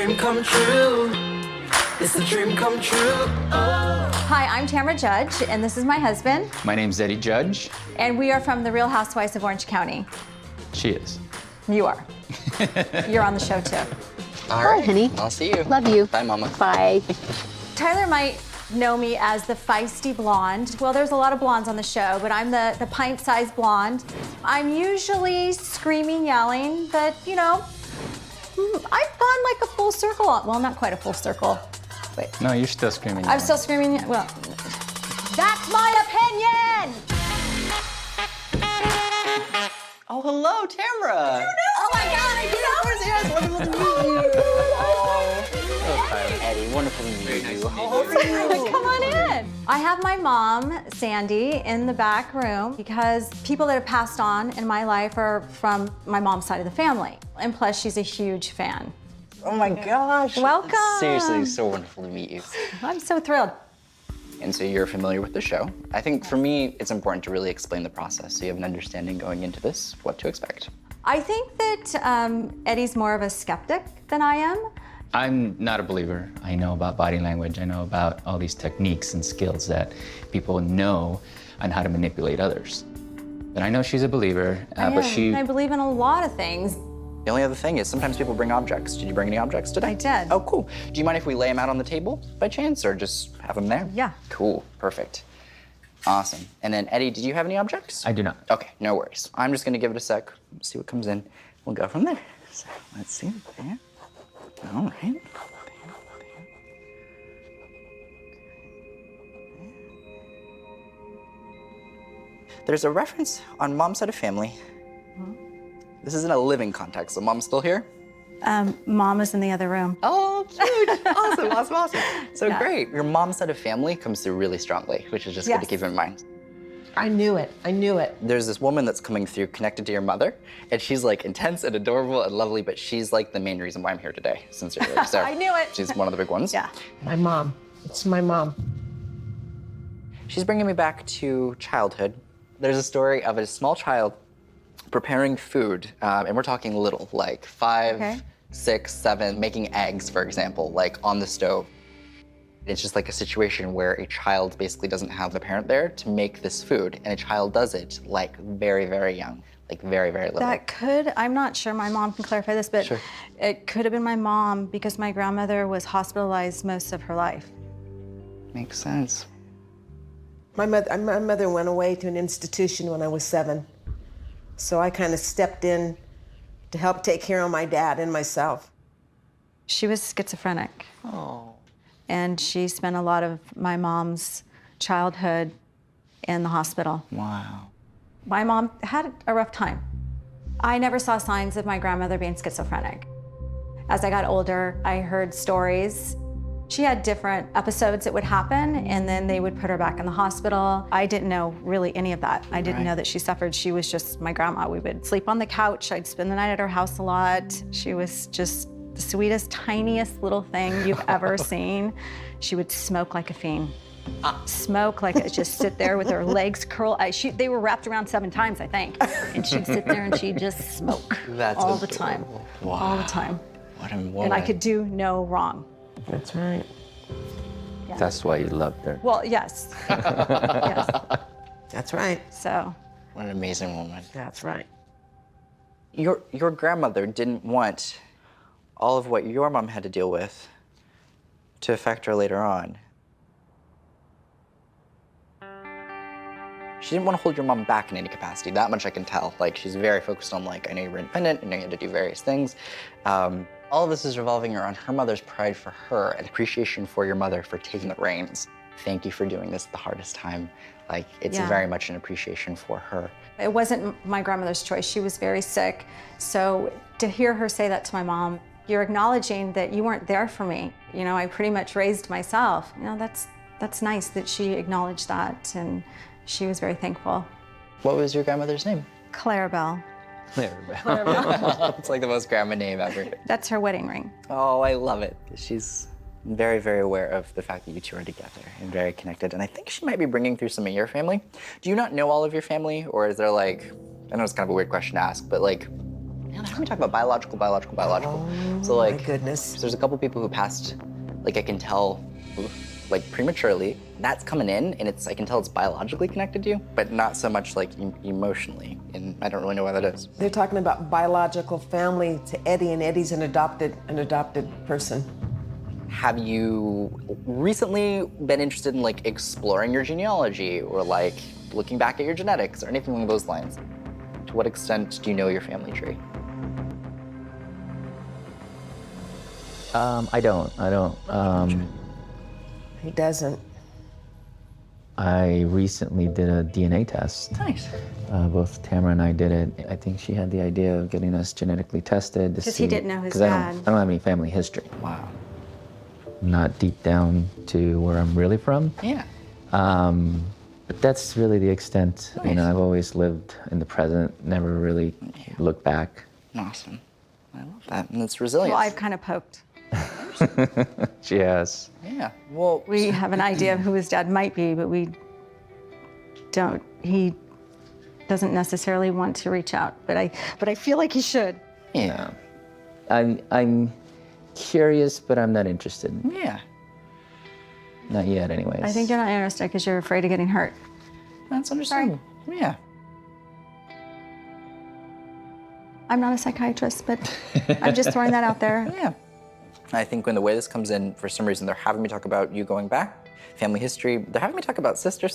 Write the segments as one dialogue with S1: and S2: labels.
S1: dream come true. It's a dream come true. Oh.
S2: Hi, I'm Tamra Judge, and this is my husband.
S3: My name's Eddie Judge.
S2: And we are from the Real Housewives of Orange County.
S3: She is.
S2: You are. You're on the show, too.
S4: All right,
S5: honey.
S4: I'll see you.
S5: Love you.
S4: Bye, Mama.
S5: Bye.
S2: Tyler might know me as the feisty blonde. Well, there's a lot of blondes on the show, but I'm the pint-sized blonde. I'm usually screaming, yelling, but, you know, I've gone like a full circle. Well, not quite a full circle. Wait.
S3: No, you're still screaming.
S2: I'm still screaming. Well, that's my opinion.
S4: Oh, hello, Tamra.
S2: Oh my God, I did it.
S4: Yes, wonderful to meet you. Oh, Eddie, wonderful to meet you. How are you?
S2: Come on in. I have my mom, Sandy, in the back room because people that have passed on in my life are from my mom's side of the family. And plus, she's a huge fan.
S4: Oh my gosh.
S2: Welcome.
S4: Seriously, so wonderful to meet you.
S2: I'm so thrilled.
S4: And so you're familiar with the show. I think for me, it's important to really explain the process so you have an understanding going into this, what to expect.
S2: I think that Eddie's more of a skeptic than I am.
S3: I'm not a believer. I know about body language. I know about all these techniques and skills that people know on how to manipulate others. But I know she's a believer, but she...
S2: I believe in a lot of things.
S4: The only other thing is sometimes people bring objects. Did you bring any objects today?
S2: I did.
S4: Oh, cool. Do you mind if we lay them out on the table by chance or just have them there?
S2: Yeah.
S4: Cool, perfect. Awesome. And then Eddie, did you have any objects?
S3: I do not.
S4: Okay, no worries. I'm just gonna give it a sec, see what comes in. We'll go from there. So let's see, there. All right. There's a reference on Mom's side of family. This is in a living context, so Mom's still here?
S2: Mom is in the other room.
S4: Oh, cute. Awesome. So
S2: Yeah.
S4: great. Your mom's side of family comes through really strongly, which is just good to
S2: Yes.
S4: keep in mind.
S6: I knew it.
S4: There's this woman that's coming through connected to your mother, and she's like intense and adorable and lovely, but she's like the main reason why I'm here today, sincerely. So
S2: I knew it.
S4: She's one of the big ones.
S2: Yeah.
S6: My mom. It's my mom.
S4: She's bringing me back to childhood. There's a story of a small child preparing food, and we're talking little, like 5,
S2: Okay.
S4: 6, 7, making eggs, for example, like on the stove. It's just like a situation where a child basically doesn't have a parent there to make this food, and a child does it like very, very young, like very, very little.
S2: That could, I'm not sure, my mom can clarify this, but
S4: Sure.
S2: it could have been my mom because my grandmother was hospitalized most of her life.
S4: Makes sense.
S6: My mother went away to an institution when I was 7. So I kind of stepped in to help take care of my dad and myself.
S2: She was schizophrenic.
S4: Oh.
S2: And she spent a lot of my mom's childhood in the hospital.
S4: Wow.
S2: My mom had a rough time. I never saw signs of my grandmother being schizophrenic. As I got older, I heard stories. She had different episodes that would happen, and then they would put her back in the hospital. I didn't know really any of that. I didn't know that she suffered. She was just my grandma. We would sleep on the couch. I'd spend the night at her house a lot. She was just the sweetest, tiniest little thing you've ever seen. She would smoke like a fiend. Smoke like just sit there with her legs curled. They were wrapped around 7 times, I think. And she'd sit there and she'd just smoke
S4: That's
S2: all the time.
S4: adorable. Wow.
S2: All the time.
S4: What a woman.
S2: And I could do no wrong.
S6: That's right.
S3: That's why you loved her.
S2: Well, yes. Yes.
S6: That's right.
S2: So,
S4: What an amazing woman.
S6: That's right.
S4: Your grandmother didn't want all of what your mom had to deal with to affect her later on. She didn't want to hold your mom back in any capacity. That much I can tell. Like, she's very focused on, like, I know you were independent, I know you had to do various things. All of this is revolving around her mother's pride for her and appreciation for your mother for taking the reins. Thank you for doing this at the hardest time. Like, it's
S2: Yeah.
S4: very much an appreciation for her.
S2: it wasn't my grandmother's choice. She was very sick. So to hear her say that to my mom, you're acknowledging that you weren't there for me. You know, I pretty much raised myself. You know, that's nice that she acknowledged that, and she was very thankful.
S4: What was your grandmother's name?
S2: Clarabelle.
S4: It's like the most grandma name ever.
S2: That's her wedding ring.
S4: Oh, I love it. She's very, very aware of the fact that you two are together and very connected. And I think she might be bringing through some of your family. Do you not know all of your family? Or is there like, I know it's kind of a weird question to ask, but like, they're having me talk about biological. So
S6: my
S4: like,
S6: goodness.
S4: there's a couple people who passed, like I can tell, like prematurely. That's coming in, and I can tell it's biologically connected to you, but not so much like emotionally, and I don't really know why that is.
S6: They're talking about biological family to Eddie, and Eddie's an adopted person.
S4: Have you recently been interested in like exploring your genealogy or like looking back at your genetics or anything along those lines? To what extent do you know your family tree?
S3: I don't.
S6: He doesn't.
S3: I recently did a DNA test.
S4: Nice.
S3: Both Tamra and I did it. I think she had the idea of getting us genetically tested to see.
S2: Because he didn't know his
S3: 'cause
S2: dad.
S3: I don't have any family history.
S4: Wow.
S3: Not deep down to where I'm really from.
S4: Yeah.
S3: But that's really the extent. You know,
S4: Nice.
S3: I've always lived in the present, never really looked back.
S4: Awesome. I love that, and it's resilience.
S2: Well, I've kind of poked.
S3: She has.
S4: Yeah. Well,
S2: We have an idea of who his dad might be, but we don't. He doesn't necessarily want to reach out, but I feel like he should.
S4: yeah.
S3: I'm curious, but I'm not interested.
S4: Yeah.
S3: Not yet, anyways.
S2: I think you're not interested because you're afraid of getting hurt.
S4: That's understandable. Yeah.
S2: I'm not a psychiatrist, but I'm just throwing that out there.
S4: Yeah. I think when the way this comes in, for some reason, they're having me talk about you going back, family history. They're having me talk about sister.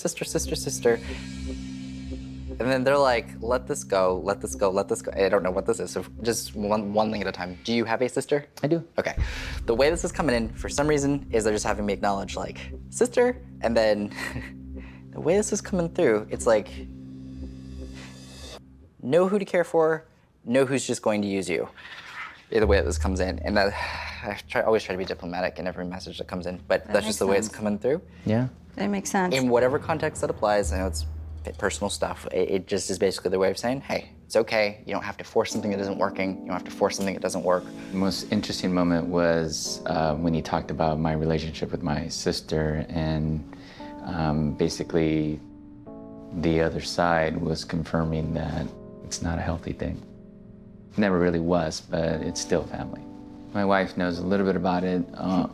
S4: And then they're like, let this go. I don't know what this is, so just one thing at a time. Do you have a sister?
S3: I do.
S4: Okay. The way this is coming in, for some reason, is they're just having me acknowledge, like, sister, and then the way this is coming through, it's like, know who to care for, know who's just going to use you. The way that this comes in, and that always try to be diplomatic in every message that comes in, but that's just the way it's coming through.
S3: Yeah.
S2: That makes sense.
S4: In whatever context that applies, I know it's personal stuff. It just is basically the way of saying, hey, it's okay. You don't have to force something that isn't working. You don't have to force something that doesn't work.
S3: The most interesting moment was when he talked about my relationship with my sister, and basically the other side was confirming that it's not a healthy thing. Never really was, but it's still family. My wife knows a little bit about it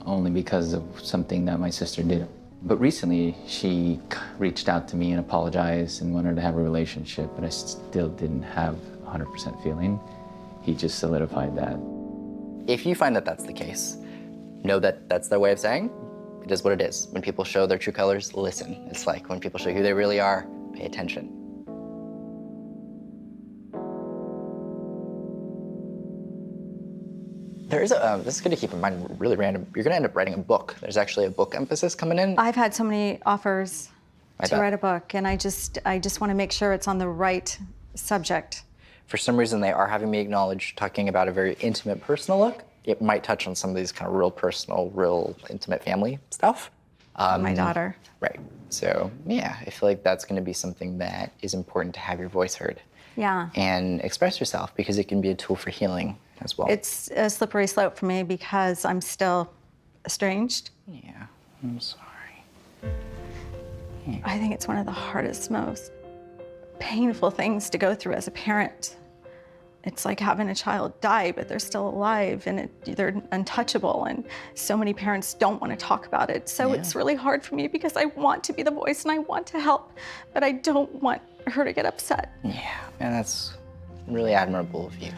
S3: only because of something that my sister did. But recently, she reached out to me and apologized and wanted to have a relationship, but I still didn't have 100% feeling. He just solidified that.
S4: If you find that that's the case, know that that's their way of saying, it is what it is. When people show their true colors, listen. It's like when people show who they really are, pay attention. There is this is good to keep in mind, really random. You're gonna end up writing a book. There's actually a book emphasis coming in.
S2: I've had so many offers to
S4: bet.
S2: write a book, and I just want to make sure it's on the right subject.
S4: For some reason, they are having me acknowledge talking about a very intimate, personal look. It might touch on some of these kind of real personal, real intimate family stuff.
S2: My daughter.
S4: Right. So yeah, I feel like that's gonna be something that is important to have your voice heard.
S2: Yeah.
S4: And express yourself, because it can be a tool for healing as well.
S2: It's a slippery slope for me because I'm still estranged.
S4: Yeah, I'm sorry.
S2: I think it's one of the hardest, most painful things to go through as a parent. It's like having a child die, but they're still alive, and they're untouchable, and so many parents don't want to talk about it. So it's really hard for me because I want to be the voice and I want to help, but I don't want her to get upset.
S4: Yeah, and that's really admirable of you.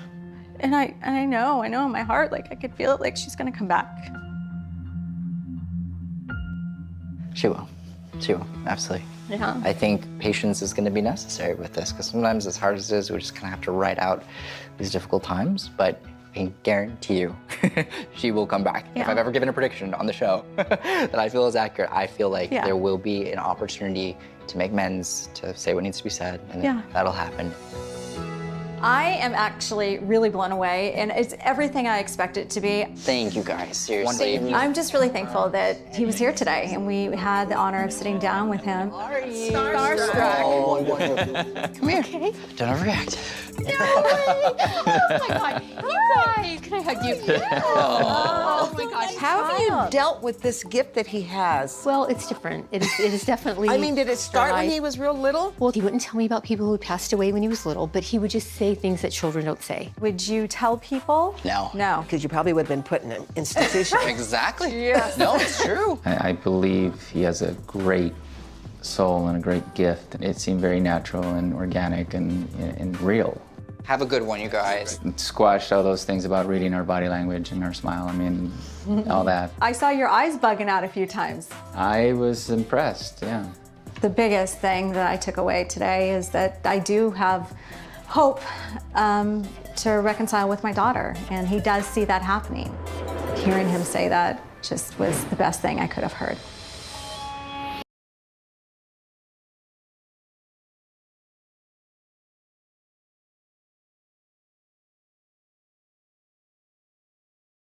S2: And I know in my heart, like I could feel it, like she's gonna come back.
S4: She will, absolutely.
S2: Yeah.
S4: I think patience is gonna be necessary with this, because sometimes as hard as it is, we just kind of have to ride out these difficult times, but I can guarantee you, she will come back.
S2: Yeah.
S4: If I've ever given a prediction on the show that I feel is accurate, I feel like
S2: Yeah.
S4: there will be an opportunity to make amends, to say what needs to be said, and that'll happen.
S2: I am actually really blown away, and it's everything I expect it to be.
S4: Thank you guys, seriously.
S2: I'm just really thankful that he was here today, and we had the honor of sitting down with him. Starstruck.
S4: Come here.
S5: Okay.
S4: Don't overreact.
S5: Oh my God. You guys, can I hug you? Oh my gosh.
S6: How have you dealt with this gift that he has?
S5: Well, it's different. It is definitely.
S6: I mean, did it start when he was real little?
S5: Well, he wouldn't tell me about people who had passed away when he was little, but he would just say say things that children don't say.
S2: Would you tell people?
S4: No.
S2: No.
S6: Because you probably would have been put in an institution.
S4: Exactly. Yes. No, it's true.
S3: I believe he has a great soul and a great gift. It seemed very natural and organic and real.
S4: Have a good one, you guys.
S3: It squashed all those things about reading our body language and our smile. I mean, all that.
S2: I saw your eyes bugging out a few times.
S3: I was impressed, yeah.
S2: The biggest thing that I took away today is that I do have hope to reconcile with my daughter, and he does see that happening. Hearing him say that just was the best thing I could have heard.